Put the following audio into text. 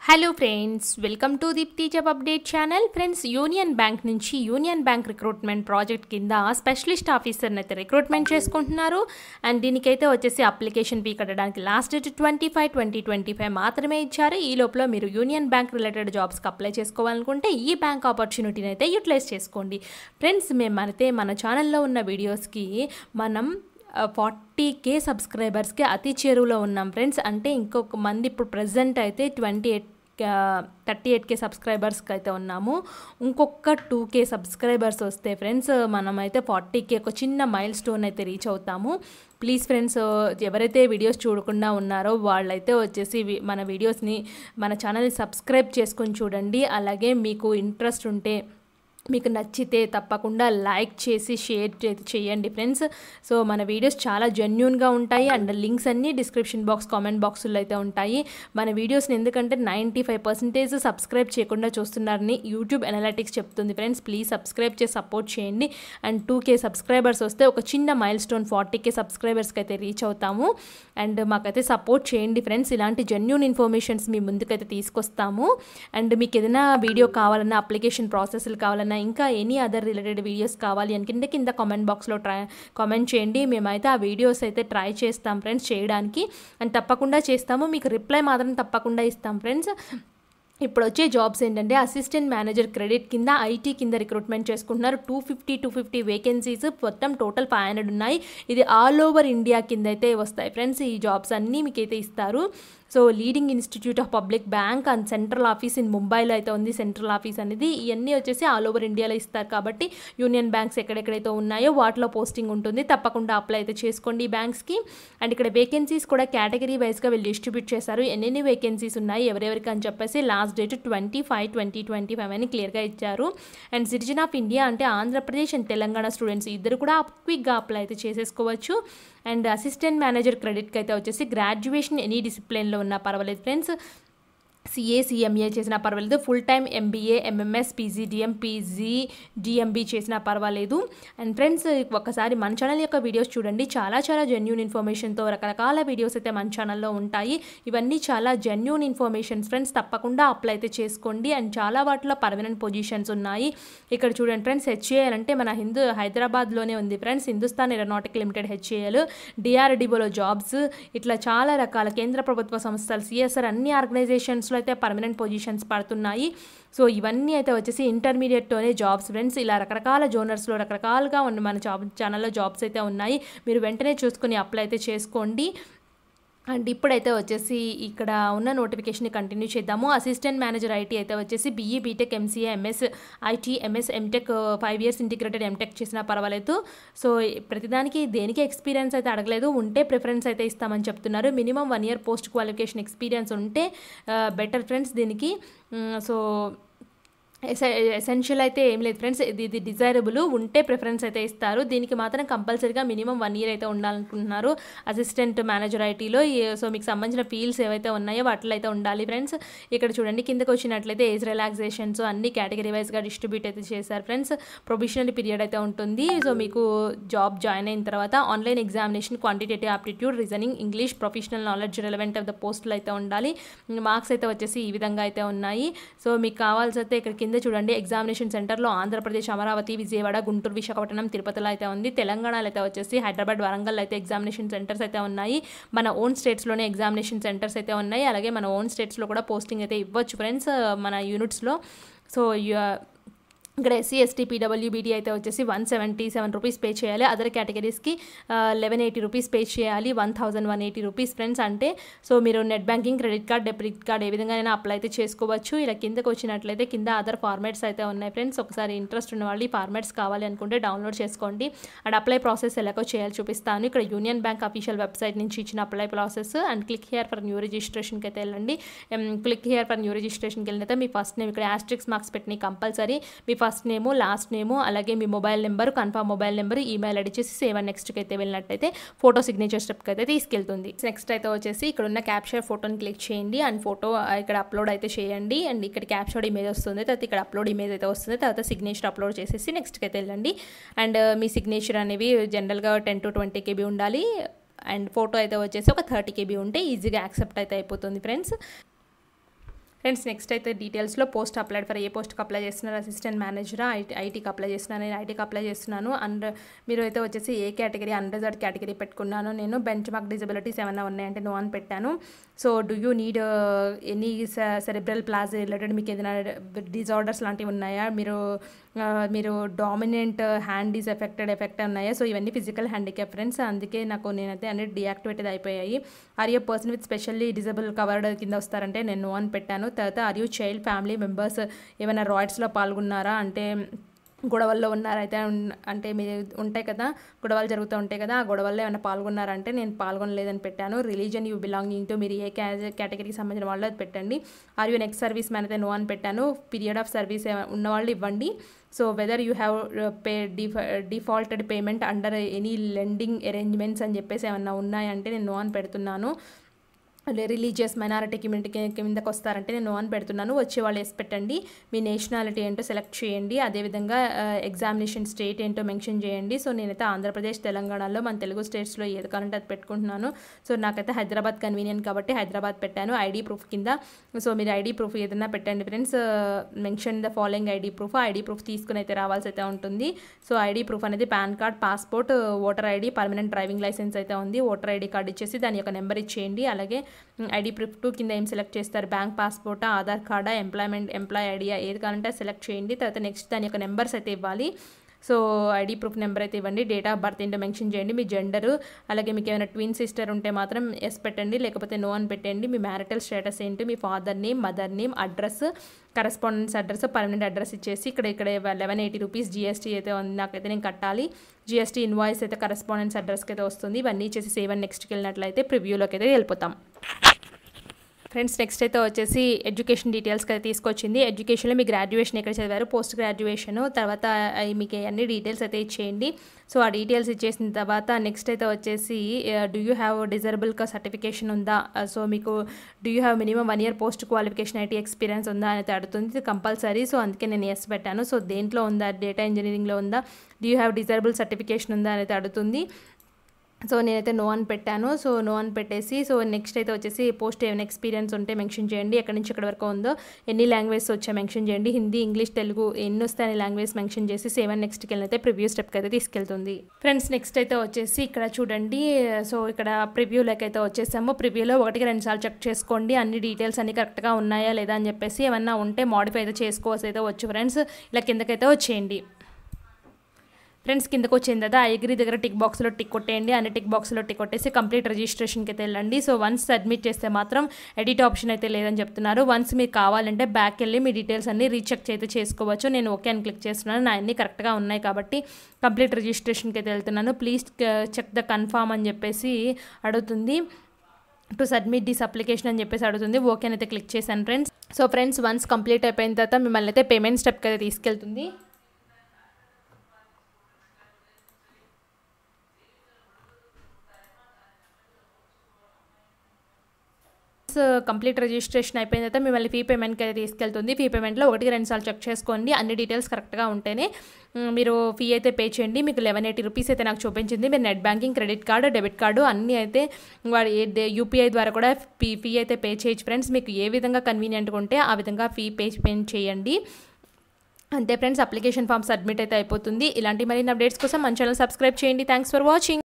Hello friends, welcome to Deepti job update channel. Friends, union bank నుంచి union bank recruitment project కింద specialist ఆఫీసర్ని అయితే recruitment చేసుకుంటున్నారు. And దీనికైతే వచ్చేసి అప్లికేషన్ ఫీ కట్టడానికి లాస్ట్ డేట్ 25/20/25 మాత్రమే ఇచ్చారు. ఈ లోపల మీరు యూనియన్ బ్యాంక్ రిలేటెడ్ జాబ్స్కి అప్లై చేసుకోవాలనుకుంటే ఈ బ్యాంక్ ఆపర్చునిటీని అయితే యూటిలైజ్ చేసుకోండి. ఫ్రెండ్స్, మేమైతే మన ఛానల్లో ఉన్న వీడియోస్కి మనం 40K సబ్స్క్రైబర్స్కి అతి చేరువలో ఉన్నాం ఫ్రెండ్స్. అంటే ఇంకొక మంది ఇప్పుడు ప్రజెంట్ అయితే 38K సబ్స్క్రైబర్స్కి అయితే ఉన్నాము. ఇంకొక 2K సబ్స్క్రైబర్స్ వస్తే ఫ్రెండ్స్ మనమైతే 40K ఒక చిన్న మైల్ స్టోన్ అయితే రీచ్ అవుతాము. ప్లీజ్ ఫ్రెండ్స్, ఎవరైతే వీడియోస్ చూడకుండా ఉన్నారో వాళ్ళైతే వచ్చేసి మన వీడియోస్ని మన ఛానల్ని సబ్స్క్రైబ్ చేసుకొని చూడండి. అలాగే మీకు ఇంట్రెస్ట్ ఉంటే, మీకు నచ్చితే తప్పకుండా లైక్ చేసి షేర్ చేయండి ఫ్రెండ్స్. సో మన వీడియోస్ చాలా జెన్యూన్గా ఉంటాయి. అండ్ లింక్స్ అన్నీ డిస్క్రిప్షన్ బాక్స్, కామెంట్ బాక్సుల్లో అయితే ఉంటాయి. మన వీడియోస్ని ఎందుకంటే 95% సబ్స్క్రైబ్ చేయకుండా చూస్తున్నారని యూట్యూబ్ అనలిటిక్స్ చెప్తుంది ఫ్రెండ్స్. ప్లీజ్ సబ్స్క్రైబ్ చేసి సపోర్ట్ చేయండి. అండ్ 2K సబ్స్క్రైబర్స్ వస్తే ఒక చిన్న మైల్ స్టోన్ 40K సబ్స్క్రైబర్స్కి అయితే రీచ్ అవుతాము. అండ్ మాకైతే సపోర్ట్ చేయండి ఫ్రెండ్స్. ఇలాంటి జెన్యూన్ ఇన్ఫర్మేషన్స్ మీ ముందుకైతే తీసుకొస్తాము. అండ్ మీకు ఏదైనా వీడియో కావాలన్నా, అప్లికేషన్ ప్రాసెస్లు కావాలన్నా, ఇంకా ఎనీ అదర్ రిలేటెడ్ వీడియోస్ కావాలి అనుకుంటే కింద కామెంట్ బాక్స్లో కామెంట్ చేయండి. మేమైతే ఆ వీడియోస్ అయితే ట్రై చేస్తాం ఫ్రెండ్స్ చేయడానికి. అండ్ తప్పకుండా చేస్తాము. మీకు రిప్లై మాత్రం తప్పకుండా ఇస్తాం ఫ్రెండ్స్. ఇప్పుడు వచ్చే జాబ్స్ ఏంటంటే అసిస్టెంట్ మేనేజర్ క్రెడిట్ కింద ఐటీ కింద రిక్రూట్మెంట్ చేసుకుంటున్నారు. 250 వేకెన్సీస్, మొత్తం టోటల్ 500 ఉన్నాయి. ఇది ఆల్ ఓవర్ ఇండియా కింద అయితే వస్తాయి ఫ్రెండ్స్. ఈ జాబ్స్ అన్నీ మీకైతే ఇస్తారు. So leading institute of public bank and central office in ముంబైలో అయితే ఉంది. సెంట్రల్ ఆఫీస్ అనేది ఇవన్నీ వచ్చేసి ఆల్ ఓవర్ ఇండియాలో ఇస్తారు. కాబట్టి యూనియన్ బ్యాంక్స్ ఎక్కడెక్కడైతే ఉన్నాయో వాటిలో పోస్టింగ్ ఉంటుంది. తప్పకుండా అప్లై అయితే చేసుకోండి ఈ బ్యాంక్స్కి. అండ్ ఇక్కడ వేకెన్సీస్ కూడా కేటగిరీ వైజ్గా వీళ్ళు డిస్ట్రిబ్యూట్ చేశారు. ఎన్ని వేకెన్సీస్ ఉన్నాయి, ఎవరెవరికి అని చెప్పేసి లాస్ట్ డేట్ 25/20/25 అని క్లియర్గా ఇచ్చారు. అండ్ సిటిజన్ ఆఫ్ ఇండియా అంటే ఆంధ్రప్రదేశ్ అండ్ తెలంగాణ స్టూడెంట్స్ ఇద్దరు కూడా క్విక్గా అప్లై అయితే చేసేసుకోవచ్చు. అండ్ అసిస్టెంట్ మేనేజర్ క్రెడిట్కి అయితే వచ్చేసి గ్రాడ్యుయేషన్ ఎనీ డిసిప్లిన్లో ఉన్నా పర్వాలేదు ఫ్రెండ్స్. CA, CMA చేసినా పర్వాలేదు. Full time MBA, MMS, PGDM, PGDMB చేసినా పర్వాలేదు. అండ్ ఫ్రెండ్స్, ఒకసారి మన ఛానల్ యొక్క వీడియోస్ చూడండి. చాలా జెన్యూన్ ఇన్ఫర్మేషన్తో రకరకాల వీడియోస్ అయితే మన ఛానల్లో ఉంటాయి. ఇవన్నీ చాలా జెన్యూన్ ఇన్ఫర్మేషన్స్ ఫ్రెండ్స్. తప్పకుండా అప్లై అయితే చేసుకోండి. అండ్ చాలా వాటిలో పర్మనెంట్ పొజిషన్స్ ఉన్నాయి. ఇక్కడ చూడండి ఫ్రెండ్స్, HAL అంటే మన హైదరాబాద్లోనే ఉంది friends. Hindustan aeronautic limited HAL, DRDOలో జాబ్స్, ఇట్లా చాలా రకాల కేంద్ర ప్రభుత్వ సంస్థలు, CSR అన్ని ఆర్గనైజేషన్స్లో అయితే పర్మనెంట్ పొజిషన్స్ పడుతున్నాయి. సో ఇవన్నీ అయితే వచ్చేసి ఇంటర్మీడియట్తోనే జాబ్స్ ఫ్రెండ్స్. ఇలా రకరకాల జోనర్స్లో రకరకాలుగా ఉన్న మన ఛానల్లో జాబ్స్ అయితే ఉన్నాయి. మీరు వెంటనే చూసుకొని అప్లై అయితే చేసుకోండి. అండ్ ఇప్పుడైతే వచ్చేసి ఇక్కడ ఉన్న నోటిఫికేషన్ కంటిన్యూ చేద్దాము. అసిస్టెంట్ మేనేజర్ IT అయితే వచ్చేసి BE, BTech, MCA, MS, IT, MS, MTech 5 years integrated MTech చేసినా పర్వాలేదు. సో ప్రతిదానికి దేనికి ఎక్స్పీరియన్స్ అయితే అడగలేదు. ఉంటే ప్రిఫరెన్స్ అయితే ఇస్తామని చెప్తున్నారు. Minimum 1 year post qualification experience ఉంటే బెటర్ ఫ్రెండ్స్ దీనికి. సో ఎసెన్షియల్ అయితే ఏం లేదు ఫ్రెండ్స్. ఇది డిజైరబుల్, ఉంటే ప్రిఫరెన్స్ అయితే ఇస్తారు. దీనికి మాత్రం కంపల్సరీగా మినిమం 1 year అయితే ఉండాలనుకుంటున్నారు అసిస్టెంట్ మేనేజర్ ITలో. సో మీకు సంబంధించిన ఫీల్డ్స్ ఏవైతే ఉన్నాయో వాటిలో అయితే ఉండాలి ఫ్రెండ్స్. ఇక్కడ చూడండి, కిందకు వచ్చినట్లయితే ఏజ్ రిలాక్సేషన్స్ అన్ని కేటగిరీ వైజ్గా డిస్ట్రిబ్యూట్ అయితే చేశారు ఫ్రెండ్స్. ప్రొబేషనరీ పీరియడ్ అయితే ఉంటుంది. సో మీకు జాబ్ జాయిన్ అయిన తర్వాత online examination, quantitative aptitude, reasoning, English, professional knowledge relevant of the పోస్టులు అయితే ఉండాలి. మార్క్స్ అయితే వచ్చేసి ఈ విధంగా అయితే ఉన్నాయి. సో మీకు కావాల్సి అయితే ఇక్కడ కింద చూడండి, ఎగ్జామినేషన్ సెంటర్లో ఆంధ్రప్రదేశ్, అమరావతి, విజయవాడ, గుంటూరు, విశాఖపట్నం, తిరుపతిలో అయితే ఉంది. తెలంగాణలో అయితే వచ్చేసి హైదరాబాద్, వరంగల్ అయితే ఎగ్జామినేషన్ సెంటర్స్ అయితే ఉన్నాయి. మన ఓన్ స్టేట్స్లోనే ఎగ్జామినేషన్ సెంటర్స్ అయితే ఉన్నాయి. అలాగే మన ఓన్ స్టేట్స్లో కూడా పోస్టింగ్ అయితే ఇవ్వచ్చు ఫ్రెండ్స్ మన యూనిట్స్లో. సో ఇక్కడ SC, ST, PWBD అయితే వచ్చేసి 177 రూపీస్ పే చేయాలి. అదర్ కేటగిరీస్కి 1180 రూపీస్ పే చేయాలి. 1180 రూపీస్ ఫ్రెండ్స్ అంటే. సో మీరు net banking, credit card, debit card ఏ విధంగా అయినా అప్లై అయితే చేసుకోవచ్చు. ఇలా కిందకు వచ్చినట్లయితే కింద అదర్ ఫార్మాట్స్ అయితే ఉన్నాయి ఫ్రెండ్స్. ఒకసారి ఇంట్రెస్ట్ ఉన్న వాళ్ళు ఈ ఫార్మాట్స్ కావాలి అనుకుంటే డౌన్లోడ్ చేసుకోండి. అండ్ అప్లై ప్రాసెస్ ఎలాగో చేయాలి చూపిస్తాను. ఇక్కడ యూనియన్ బ్యాంక్ అఫీషియల్ వెబ్సైట్ నుంచి ఇచ్చిన apply process. And click here for new రిజిస్ట్రేషన్కి అయితే వెళ్ళండి. క్లిక్ హియర్ ఫర్ న్యూ రిజిస్ట్రేషన్కి వెళ్ళిన తర్వాత మీ ఫస్ట్ నేమ్, ఇక్కడ ఆస్ట్రిక్స్ మార్క్స్ పెట్టిన కంపల్సరీ మీ ఫస్ట్ నేము, లాస్ట్ నేము, అలాగే మీ mobile number, confirm mobile number, email ID చేసి సేవ్ అండ్ నెక్స్ట్కి అయితే వెళ్ళినట్టయితే ఫోటో సిగ్నేచర్ స్టెప్కి అయితే తీసుకెళ్తుంది. నెక్స్ట్ అయితే వచ్చేసి ఇక్కడ ఉన్న క్యాప్చర్ ఫోటోని క్లిక్ చేయండి. అండ్ ఫోటో ఇక్కడ అప్లోడ్ అయితే చేయండి. అండ్ ఇక్కడ క్యాప్చర్డ్ ఇమేజ్ వస్తుంది, తర్వాత ఇక్కడ అప్లోడ్ ఇమేజ్ అయితే వస్తుంది. తర్వాత సిగ్నేచర్ అప్లోడ్ చేసేసి నెక్స్ట్కి అయితే వెళ్ళండి. అండ్ మీ సిగ్నేచర్ అనేవి జనరల్గా 10 to 20 KB ఉండాలి. అండ్ ఫోటో అయితే వచ్చేసి ఒక 30 KB ఉంటే ఈజీగా యాక్సెప్ట్ అయితే అయిపోతుంది ఫ్రెండ్స్. ఫ్రెండ్స్ నెక్స్ట్ అయితే డీటెయిల్స్లో పోస్ట్ అప్లైడ్ ఫర్ ఏ పోస్ట్కి అప్లై చేస్తున్నారు, అసిస్టెంట్ మేనేజరా, ఐటీకి అప్లై చేస్తున్నాను. నేను ఐటీకి అప్లై చేస్తున్నాను. అండ్ మీరు అయితే వచ్చేసి ఏ కేటగిరీ, అన్రిజర్వ్డ్ కేటగిరీ పెట్టుకున్నాను. నేను బెంచ్ మార్క్ డిజబిలిటీస్ ఏమైనా ఉన్నాయంటే నో అని పెట్టాను. So do you need any cerebral palsy related, మీకు ఏదైనా డిజార్డర్స్ లాంటివి ఉన్నాయా, మీరు డామినెంట్ హ్యాండ్ ఈజ్ ఎఫెక్ట్ ఉన్నాయా. సో ఇవన్నీ ఫిజికల్ హ్యాండిక్యాప్ ఫ్రెండ్స్, అందుకే నేనైతే అన్ని డియాక్టివేటెడ్ అయిపోయాయి. Are you person with specially disable covered కింద వస్తారంటే నేను నో అని పెట్టాను. తర్వాత are you child family members ఏమైనా రాయిడ్స్లో పాల్గొన్నారా, అంటే గొడవల్లో ఉన్నారైతే అంటే మీరు ఉంటాయి కదా, గొడవలు జరుగుతూ ఉంటాయి కదా, ఆ గొడవల్లో ఏమైనా పాల్గొన్నారంటే నేను పాల్గొనలేదని పెట్టాను. రిలీజన్ యూ బిలాంగింగ్ టు, మీరు ఏ కేటగిరీకి సంబంధించిన వాళ్ళు అది పెట్టండి. Are you next service man అయితే నో అని పెట్టాను. పీరియడ్ ఆఫ్ సర్వీస్ ఉన్నవాళ్ళు ఇవ్వండి. So whether you have defaulted payment under any lending arrangements అని చెప్పేసి ఏమన్నా ఉన్నాయంటే నేను నో అని పెడుతున్నాను. రిలీజియస్ మైనారిటీ కమ్యూనిటీ కిందకు వస్తారంటే నేను నో అని పెడుతున్నాను. వచ్చే వాళ్ళు వేసి పెట్టండి. మీ నేషనాలిటీ ఏంటో సెలెక్ట్ చేయండి. అదేవిధంగా ఎగ్జామినేషన్ స్టేట్ ఏంటో మెన్షన్ చేయండి. సో నేనైతే ఆంధ్రప్రదేశ్, తెలంగాణలో మన తెలుగు స్టేట్స్లో ఏది కావాలంటే అది పెట్టుకుంటున్నాను. సో నాకైతే హైదరాబాద్ కన్వీనియంట్ కాబట్టి హైదరాబాద్ పెట్టాను ఐడి ప్రూఫ్ కింద. సో మీరు ఐడి ప్రూఫ్ ఏదైనా పెట్టండి friends. Mention the following ID proof తీసుకుని అయితే రావాల్సి అయితే ఉంటుంది. సో ఐడి ప్రూఫ్ అనేది PAN card, passport, voter ID, permanent driving licence అయితే ఉంది. ఓటర్ ఐడి కార్డ్ ఇచ్చేసి దాని యొక్క నెంబర్ ఇచ్చేయండి. అలాగే ఐడి ప్రూఫ్ 2 కింద ఏం సెలెక్ట్ చేస్తారు, బ్యాంక్ పాస్పోర్టా, ఆధార్ కార్డా, ఎంప్లాయ్ ఐడియా, ఏది కావాలంటే సెలెక్ట్ చేయండి. తర్వాత నెక్స్ట్ దాని యొక్క నెంబర్స్ అయితే ఇవ్వాలి. సో ఐడి ప్రూఫ్ నెంబర్ అయితే ఇవ్వండి. డేట్ ఆఫ్ బర్త్ ఏంటో మెన్షన్ చేయండి. మీ జెండరు, అలాగే మీకు ఏమైనా ట్విన్ సిస్టర్ ఉంటే మాత్రం ఎస్ పెట్టండి, లేకపోతే నో అని పెట్టండి. మీ మ్యారిటల్ స్టేటస్ ఏంటి, మీ father name, mother name, address, correspondence address, permanent address ఇచ్చేసి ఇక్కడ 1180 రూపీస్ జిఎస్టీ అయితే ఉంది, నాకైతే నేను కట్టాలి. జిఎస్టీ ఇన్వాయిస్ అయితే కరెస్పాండెన్స్ అడ్రస్కి అయితే వస్తుంది. ఇవన్నీ ఇచ్చేసి సేవ్ అండ్ నెక్స్ట్కి వెళ్ళినట్లయితే ప్రివ్యూలోకి అయితే వెళ్ళిపోతాం. ఫ్రెండ్స్ నెక్స్ట్ అయితే వచ్చేసి ఎడ్యుకేషన్ డీటెయిల్స్కి అయితే తీసుకొచ్చింది. ఎడ్యుకేషన్లో మీ గ్రాడ్యుయేషన్ ఎక్కడ చదివారు, పోస్ట్ గ్రాడ్యుయేషను, తర్వాత మీకు అన్ని డీటెయిల్స్ అయితే ఇచ్చేయండి. సో ఆ డీటెయిల్స్ ఇచ్చేసిన తర్వాత నెక్స్ట్ అయితే వచ్చేసి do you have desirable certification ఉందా, సో మీకు do you have minimum 1 year post qualification IT experience ఉందా అని అడుగుతుంది. ఇది కంపల్సరీ. సో అందుకే నేను ఎస్ పెట్టాను. సో దేంట్లో ఉందా, డేటా ఇంజనీరింగ్లో ఉందా, do you have desirable certification ఉందా అని అడుగుతుంది. సో నేనైతే నో అని పెట్టాను. సో నో అని పెట్టేసి సో నెక్స్ట్ అయితే వచ్చేసి పోస్ట్ ఏమైనా ఎక్స్పీరియన్స్ ఉంటే మెన్షన్ చేయండి. ఎక్కడి నుంచి ఎక్కడి వరకు ఉందో, ఎన్ని లాంగ్వేజెస్ వచ్చా మెన్షన్ చేయండి. హిందీ, ఇంగ్లీష్, తెలుగు ఎన్ని వస్తాయని లాంగ్వేజ్ మెన్షన్ చేసి 7 నెక్స్ట్కి వెళ్ళితే ప్రివ్యూ స్టెప్కి అయితే తీసుకెళ్తుంది. ఫ్రెండ్స్ నెక్స్ట్ అయితే వచ్చేసి ఇక్కడ చూడండి. సో ఇక్కడ ప్రివ్యూలోకి అయితే వచ్చేసాము. ప్రివ్యూలో 1-2 సార్లు చెక్ చేసుకోండి, అన్ని డీటెయిల్స్ అన్ని కరెక్ట్గా ఉన్నాయా లేదా అని చెప్పేసి. ఏమన్నా ఉంటే మాడిఫై అయితే చేసుకోవాల్సి అయితే వచ్చు ఫ్రెండ్స్. ఇలా కిందకైతే వచ్చేయండి. ఫ్రెండ్స్ కిందకు వచ్చింది కదా, ఐగ్రీ దగ్గర టిక్ బాక్స్లో టిక్ కొట్టేయండి. అన్ని టిక్ బాక్స్లో టిక్ కొట్టేసి కంప్లీట్ రిజిస్ట్రేషన్కి అయితే వెళ్ళండి. సో వన్స్ సబ్మిట్ చేస్తే మాత్రం ఎడిట్ ఆప్షన్ అయితే లేదని చెప్తున్నారు. వన్స్ మీకు కావాలంటే బ్యాక్ వెళ్ళి మీ డీటెయిల్స్ అన్ని రీచెక్ అయితే చేసుకోవచ్చు. నేను ఓకే అని క్లిక్ చేస్తున్నాను. నా అన్ని కరెక్ట్గా ఉన్నాయి కాబట్టి కంప్లీట్ రిజిస్ట్రేషన్కి అయితే వెళ్తున్నాను. ప్లీజ్ చెక్ ద కన్ఫర్మ్ అని చెప్పేసి అడుగుతుంది. టు సబ్మిట్ దిస్ అప్లికేషన్ అని చెప్పేసి అడుగుతుంది. ఓకే అయితే క్లిక్ చేశాను friends. So friends once complete అయిపోయిన తర్వాత మిమ్మల్ని అయితే పేమెంట్ స్టెప్కి అయితే తీసుకెళ్తుంది. కంప్లీట్ రిజిస్ట్రేషన్ అయిపోయిన తర్వాత మిమ్మల్ని ఫీ పేమెంట్కి అయితే తీసుకెళ్తుంది. ఫీ పేమెంట్లో 1-2 సార్లు చెక్ చేసుకోండి. అన్ని డీటెయిల్స్ కరెక్ట్గా ఉంటేనే మీరు ఫీ అయితే పే చేయండి. మీకు 1180 రూపీస్ అయితే నాకు చూపించింది. మీరు net banking, credit card, debit card అన్నీ అయితే యూపీఐ ద్వారా కూడా ఫీ అయితే పే చేయొచ్చు ఫ్రెండ్స్. మీకు ఏ విధంగా కన్వీనియంట్గా ఉంటే ఆ విధంగా ఫీ పే చేయండి. అంతే ఫ్రెండ్స్, అప్లికేషన్ ఫామ్ సబ్మిట్ అయితే అయిపోతుంది. ఇలాంటి మరిన్ని అప్డేట్స్ కోసం మన ఛానల్ సబ్స్క్రైబ్ చేయండి. Thanks for watching.